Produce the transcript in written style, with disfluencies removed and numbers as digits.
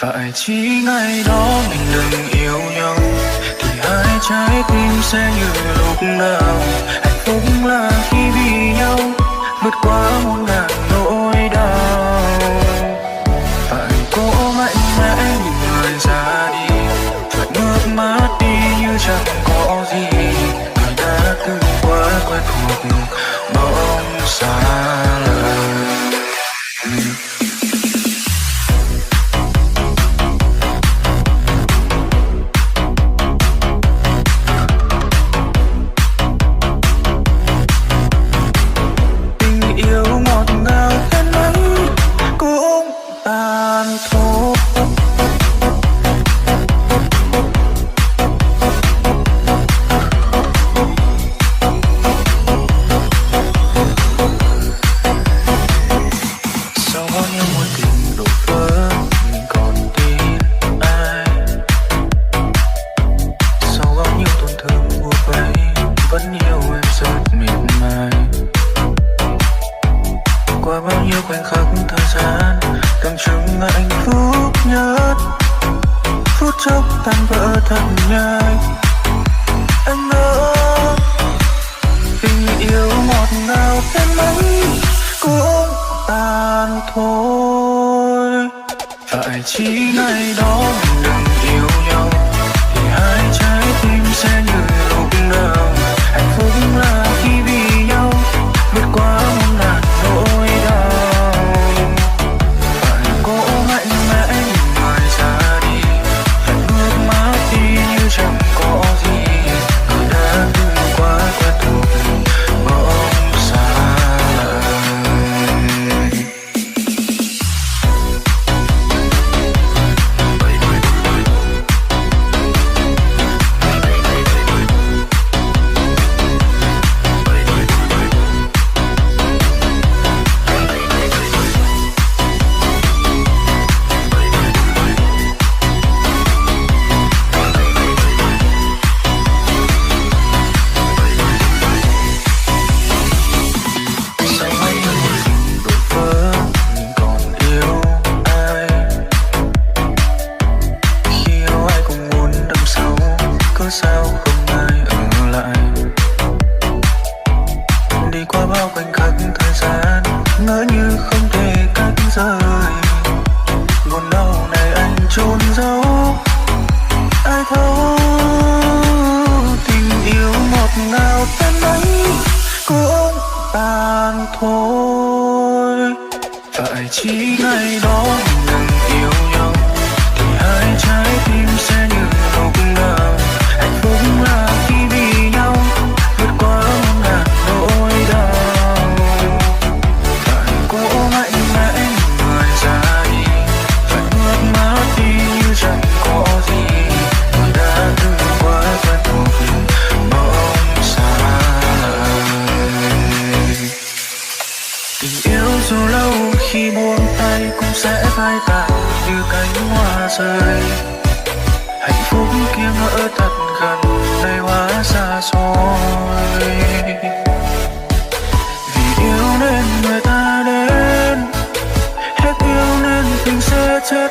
Phải chỉ ngày đó mình đừng yêu nhau thì hai trái tim sẽ như lúc nào. Hạnh phúc là khi vì nhau vượt qua muôn ngàn nỗi đau. Phải cố mạnh mẽ nhìn người ra đi, phải ngước mắt đi như chẳng có gì. Người đã từng quá quen thuộc bỗng xa lờ. Qua bao nhiêu khoảnh khắc thời gian tưởng chừng hạnh phúc nhất, phút chốc tan vỡ thật nhanh. Anh ngỡ tình yêu ngọt ngào đến mấy cũng tan thôi. Phải chỉ ngày đó mình đừng yêu nhau thì hai trái tim sẽ như lúc nào. Hạnh phúc là khi vì nhau vượt qua muôn ngàn nỗi đau. Phải cố mạnh mẽ nhìn người ra đi, phải ngước mắt đi như chẳng có gì. Người đã từng quá quen thuộc bỗng xa lờ. Sao không ai ở lại, đi qua bao khoảnh khắc thời gian ngỡ như không thể cách rời. Buồn đau này anh chôn giấu, ai thấu tình yêu ngọt ngào đến mấy cũng tan thôi. Phải chỉ ngày đó mình đừng yêu nhau thì hai trái tim sẽ như lúc nào. Hạnh phúc là khi vì nhau vượt qua muôn ngàn nỗi đau. Phải cố mạnh mẽ nhìn người ra đi, phải ngước mắt đi như chẳng có gì. Người đã từng quá quen thuộc bỗng xa lờ. Tình yêu dù lâu khi buông tay cũng sẽ phai tàn như cánh hoa rơi. Hạnh phúc kia ngỡ thật gần nay hóa xa xôi. Vì yêu nên người ta đến, hết yêu nên tình sẽ chết.